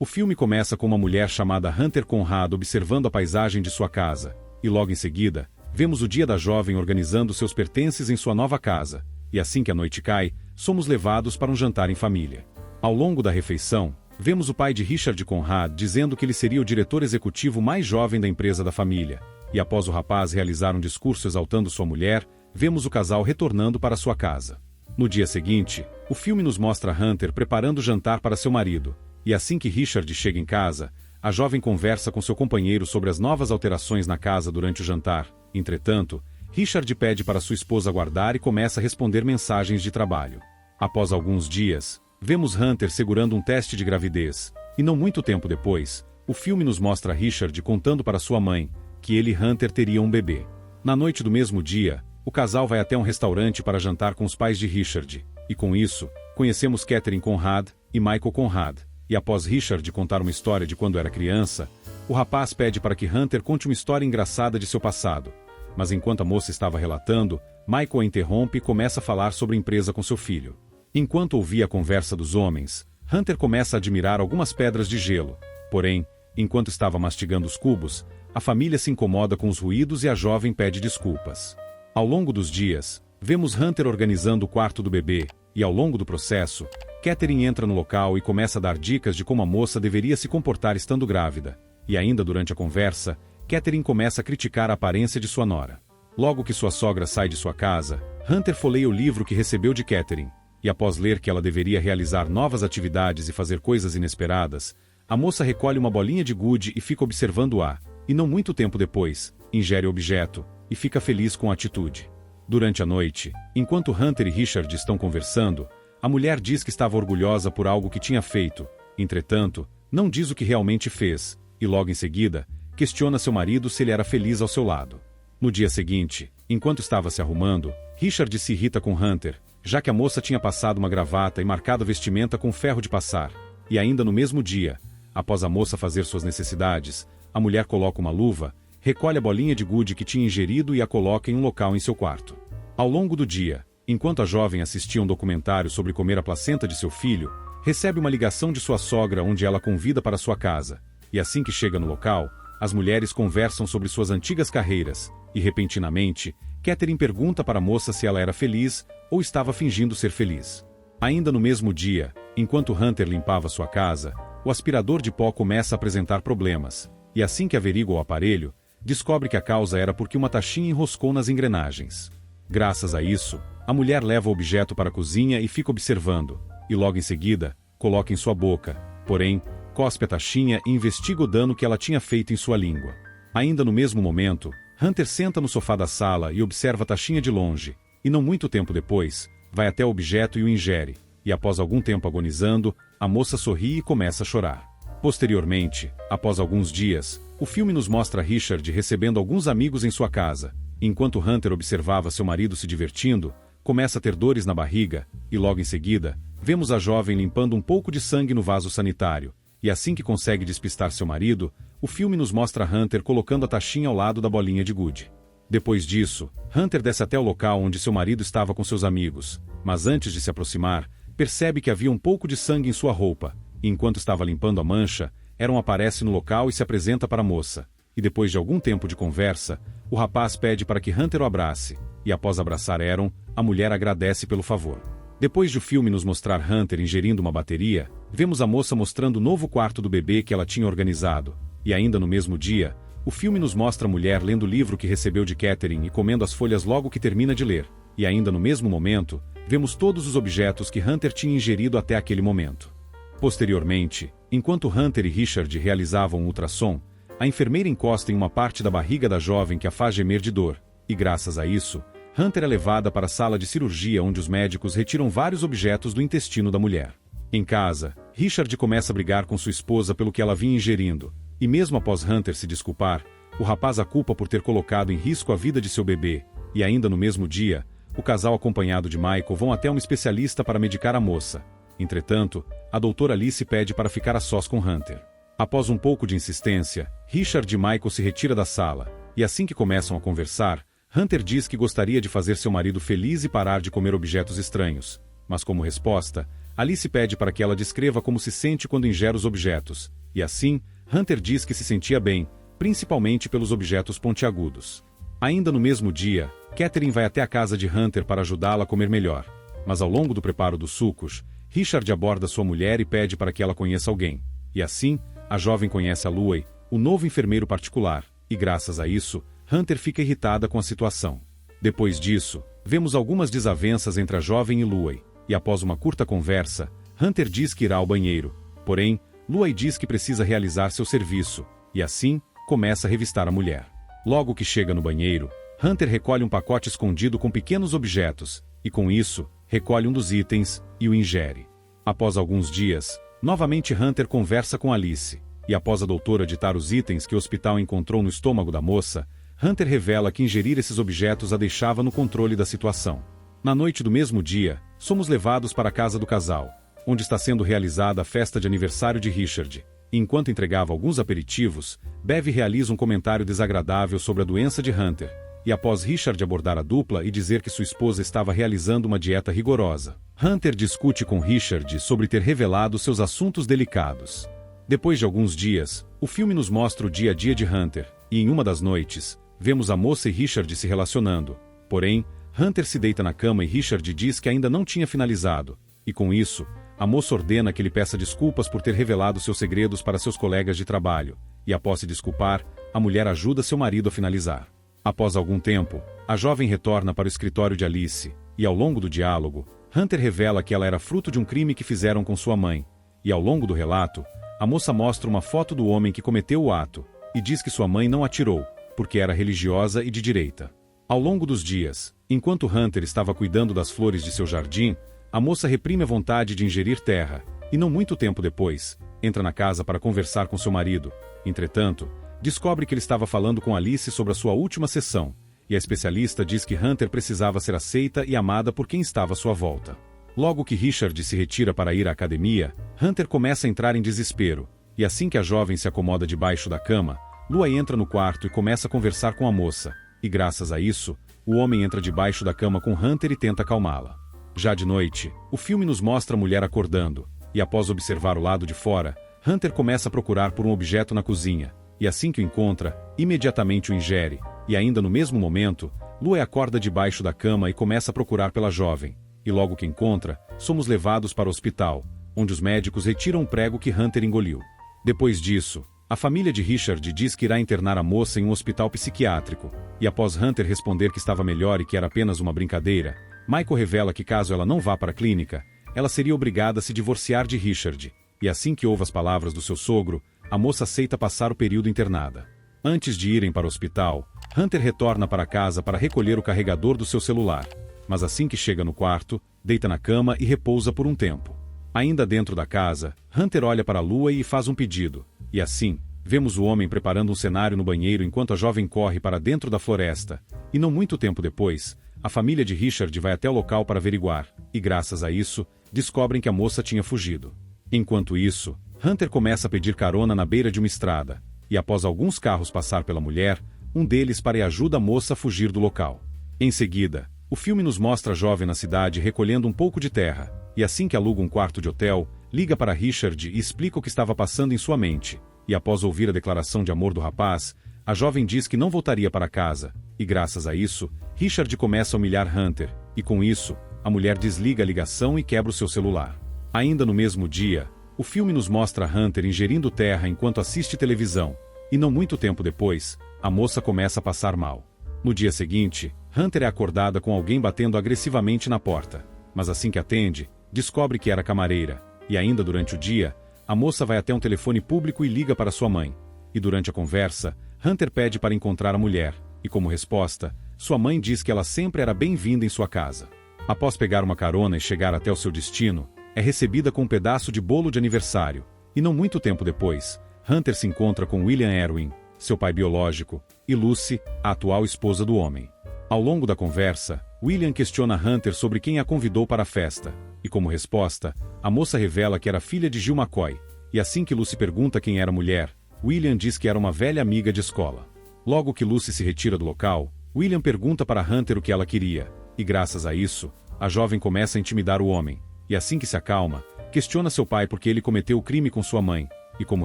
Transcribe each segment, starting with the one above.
O filme começa com uma mulher chamada Hunter Conrad observando a paisagem de sua casa, e logo em seguida, vemos o dia da jovem organizando seus pertences em sua nova casa, e assim que a noite cai, somos levados para um jantar em família. Ao longo da refeição, vemos o pai de Richard Conrad dizendo que ele seria o diretor executivo mais jovem da empresa da família, e após o rapaz realizar um discurso exaltando sua mulher, vemos o casal retornando para sua casa. No dia seguinte, o filme nos mostra Hunter preparando o jantar para seu marido, e assim que Richard chega em casa, a jovem conversa com seu companheiro sobre as novas alterações na casa durante o jantar. Entretanto, Richard pede para sua esposa aguardar e começa a responder mensagens de trabalho. Após alguns dias, vemos Hunter segurando um teste de gravidez, e não muito tempo depois, o filme nos mostra Richard contando para sua mãe que ele e Hunter teriam um bebê. Na noite do mesmo dia, o casal vai até um restaurante para jantar com os pais de Richard, e com isso, conhecemos Catherine Conrad e Michael Conrad. E após Richard contar uma história de quando era criança, o rapaz pede para que Hunter conte uma história engraçada de seu passado. Mas enquanto a moça estava relatando, Michael a interrompe e começa a falar sobre a empresa com seu filho. Enquanto ouvia a conversa dos homens, Hunter começa a admirar algumas pedras de gelo. Porém, enquanto estava mastigando os cubos, a família se incomoda com os ruídos e a jovem pede desculpas. Ao longo dos dias, vemos Hunter organizando o quarto do bebê, e ao longo do processo, Catherine entra no local e começa a dar dicas de como a moça deveria se comportar estando grávida. E ainda durante a conversa, Catherine começa a criticar a aparência de sua nora. Logo que sua sogra sai de sua casa, Hunter folheia o livro que recebeu de Catherine, e após ler que ela deveria realizar novas atividades e fazer coisas inesperadas, a moça recolhe uma bolinha de gude e fica observando-a, e não muito tempo depois, ingere o objeto, e fica feliz com a atitude. Durante a noite, enquanto Hunter e Richard estão conversando, a mulher diz que estava orgulhosa por algo que tinha feito, entretanto, não diz o que realmente fez, e logo em seguida, questiona seu marido se ele era feliz ao seu lado. No dia seguinte, enquanto estava se arrumando, Richard se irrita com Hunter, já que a moça tinha passado uma gravata e marcado a vestimenta com ferro de passar, e ainda no mesmo dia, após a moça fazer suas necessidades, a mulher coloca uma luva, recolhe a bolinha de gude que tinha ingerido e a coloca em um local em seu quarto. Ao longo do dia, enquanto a jovem assistia um documentário sobre comer a placenta de seu filho, recebe uma ligação de sua sogra onde ela convida para sua casa, e assim que chega no local, as mulheres conversam sobre suas antigas carreiras, e repentinamente, Catherine pergunta para a moça se ela era feliz ou estava fingindo ser feliz. Ainda no mesmo dia, enquanto Hunter limpava sua casa, o aspirador de pó começa a apresentar problemas, e assim que averigua o aparelho, descobre que a causa era porque uma taxinha enroscou nas engrenagens. Graças a isso, a mulher leva o objeto para a cozinha e fica observando, e logo em seguida, coloca em sua boca, porém, cospe a taxinha e investiga o dano que ela tinha feito em sua língua. Ainda no mesmo momento, Hunter senta no sofá da sala e observa a taxinha de longe, e não muito tempo depois, vai até o objeto e o ingere, e após algum tempo agonizando, a moça sorri e começa a chorar. Posteriormente, após alguns dias, o filme nos mostra Richard recebendo alguns amigos em sua casa. Enquanto Hunter observava seu marido se divertindo, começa a ter dores na barriga, e logo em seguida, vemos a jovem limpando um pouco de sangue no vaso sanitário, e assim que consegue despistar seu marido, o filme nos mostra Hunter colocando a taxinha ao lado da bolinha de gude. Depois disso, Hunter desce até o local onde seu marido estava com seus amigos, mas antes de se aproximar, percebe que havia um pouco de sangue em sua roupa, e enquanto estava limpando a mancha, Aaron aparece no local e se apresenta para a moça. E depois de algum tempo de conversa, o rapaz pede para que Hunter o abrace, e após abraçar Aaron, a mulher agradece pelo favor. Depois de o filme nos mostrar Hunter ingerindo uma bateria, vemos a moça mostrando o novo quarto do bebê que ela tinha organizado, e ainda no mesmo dia, o filme nos mostra a mulher lendo o livro que recebeu de Catherine e comendo as folhas logo que termina de ler, e ainda no mesmo momento, vemos todos os objetos que Hunter tinha ingerido até aquele momento. Posteriormente, enquanto Hunter e Richard realizavam um ultrassom, a enfermeira encosta em uma parte da barriga da jovem que a faz gemer de dor, e graças a isso, Hunter é levada para a sala de cirurgia onde os médicos retiram vários objetos do intestino da mulher. Em casa, Richard começa a brigar com sua esposa pelo que ela vinha ingerindo, e mesmo após Hunter se desculpar, o rapaz a culpa por ter colocado em risco a vida de seu bebê, e ainda no mesmo dia, o casal acompanhado de Michael vão até um especialista para medicar a moça. Entretanto, a doutora Alice pede para ficar a sós com Hunter. Após um pouco de insistência, Richard e Michael se retira da sala, e assim que começam a conversar, Hunter diz que gostaria de fazer seu marido feliz e parar de comer objetos estranhos, mas como resposta, Alice pede para que ela descreva como se sente quando ingere os objetos, e assim, Hunter diz que se sentia bem, principalmente pelos objetos pontiagudos. Ainda no mesmo dia, Catherine vai até a casa de Hunter para ajudá-la a comer melhor, mas ao longo do preparo dos sucos, Richard aborda sua mulher e pede para que ela conheça alguém. E assim, a jovem conhece a Louie, o novo enfermeiro particular, e graças a isso, Hunter fica irritada com a situação. Depois disso, vemos algumas desavenças entre a jovem e Louie, e após uma curta conversa, Hunter diz que irá ao banheiro, porém, Louie diz que precisa realizar seu serviço, e assim, começa a revistar a mulher. Logo que chega no banheiro, Hunter recolhe um pacote escondido com pequenos objetos, e com isso, recolhe um dos itens e o ingere. Após alguns dias, novamente Hunter conversa com Alice, e após a doutora ditar os itens que o hospital encontrou no estômago da moça, Hunter revela que ingerir esses objetos a deixava no controle da situação. Na noite do mesmo dia, somos levados para a casa do casal, onde está sendo realizada a festa de aniversário de Richard. E enquanto entregava alguns aperitivos, Bev realiza um comentário desagradável sobre a doença de Hunter, e após Richard abordar a dupla e dizer que sua esposa estava realizando uma dieta rigorosa, Hunter discute com Richard sobre ter revelado seus assuntos delicados. Depois de alguns dias, o filme nos mostra o dia a dia de Hunter, e em uma das noites, vemos a moça e Richard se relacionando. Porém, Hunter se deita na cama e Richard diz que ainda não tinha finalizado, e com isso, a moça ordena que ele peça desculpas por ter revelado seus segredos para seus colegas de trabalho, e após se desculpar, a mulher ajuda seu marido a finalizar. Após algum tempo, a jovem retorna para o escritório de Alice, e ao longo do diálogo, Hunter revela que ela era fruto de um crime que fizeram com sua mãe, e ao longo do relato, a moça mostra uma foto do homem que cometeu o ato, e diz que sua mãe não atirou, porque era religiosa e de direita. Ao longo dos dias, enquanto Hunter estava cuidando das flores de seu jardim, a moça reprime a vontade de ingerir terra, e não muito tempo depois, entra na casa para conversar com seu marido. Entretanto, descobre que ele estava falando com Alice sobre a sua última sessão, e a especialista diz que Hunter precisava ser aceita e amada por quem estava à sua volta. Logo que Richard se retira para ir à academia, Hunter começa a entrar em desespero, e assim que a jovem se acomoda debaixo da cama, Louie entra no quarto e começa a conversar com a moça, e graças a isso, o homem entra debaixo da cama com Hunter e tenta acalmá-la. Já de noite, o filme nos mostra a mulher acordando, e após observar o lado de fora, Hunter começa a procurar por um objeto na cozinha, e assim que o encontra, imediatamente o ingere, e ainda no mesmo momento, Louie acorda debaixo da cama e começa a procurar pela jovem, e logo que encontra, somos levados para o hospital, onde os médicos retiram um prego que Hunter engoliu. Depois disso, a família de Richard diz que irá internar a moça em um hospital psiquiátrico, e após Hunter responder que estava melhor e que era apenas uma brincadeira, Michael revela que caso ela não vá para a clínica, ela seria obrigada a se divorciar de Richard, e assim que ouve as palavras do seu sogro, a moça aceita passar o período internada. Antes de irem para o hospital, Hunter retorna para casa para recolher o carregador do seu celular, mas assim que chega no quarto, deita na cama e repousa por um tempo. Ainda dentro da casa, Hunter olha para a Louie e faz um pedido, e assim, vemos o homem preparando um cenário no banheiro enquanto a jovem corre para dentro da floresta, e não muito tempo depois, a família de Richard vai até o local para averiguar, e graças a isso, descobrem que a moça tinha fugido. Enquanto isso, Hunter começa a pedir carona na beira de uma estrada, e após alguns carros passar pela mulher, um deles para e ajuda a moça a fugir do local. Em seguida, o filme nos mostra a jovem na cidade recolhendo um pouco de terra, e assim que aluga um quarto de hotel, liga para Richard e explica o que estava passando em sua mente, e após ouvir a declaração de amor do rapaz, a jovem diz que não voltaria para casa, e graças a isso, Richard começa a humilhar Hunter, e com isso, a mulher desliga a ligação e quebra o seu celular. Ainda no mesmo dia, o filme nos mostra Hunter ingerindo terra enquanto assiste televisão, e não muito tempo depois, a moça começa a passar mal. No dia seguinte, Hunter é acordada com alguém batendo agressivamente na porta, mas assim que atende, descobre que era a camareira, e ainda durante o dia, a moça vai até um telefone público e liga para sua mãe, e durante a conversa, Hunter pede para encontrar a mulher, e como resposta, sua mãe diz que ela sempre era bem-vinda em sua casa. Após pegar uma carona e chegar até o seu destino, é recebida com um pedaço de bolo de aniversário, e não muito tempo depois, Hunter se encontra com William Erwin, seu pai biológico, e Lucy, a atual esposa do homem. Ao longo da conversa, William questiona Hunter sobre quem a convidou para a festa, e como resposta, a moça revela que era filha de Jill McCoy, e assim que Lucy pergunta quem era a mulher, William diz que era uma velha amiga de escola. Logo que Lucy se retira do local, William pergunta para Hunter o que ela queria, e graças a isso, a jovem começa a intimidar o homem, e assim que se acalma, questiona seu pai porque ele cometeu o crime com sua mãe, e como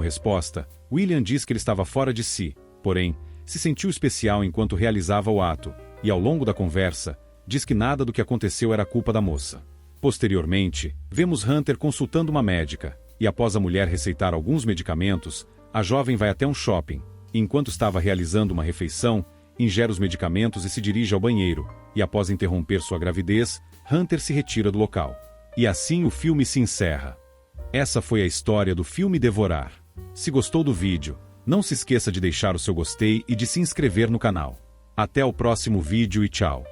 resposta, William diz que ele estava fora de si, porém, se sentiu especial enquanto realizava o ato, e ao longo da conversa, diz que nada do que aconteceu era culpa da moça. Posteriormente, vemos Hunter consultando uma médica, e após a mulher receitar alguns medicamentos, a jovem vai até um shopping, e enquanto estava realizando uma refeição, ingere os medicamentos e se dirige ao banheiro, e após interromper sua gravidez, Hunter se retira do local. E assim o filme se encerra. Essa foi a história do filme Devorar. Se gostou do vídeo, não se esqueça de deixar o seu gostei e de se inscrever no canal. Até o próximo vídeo e tchau!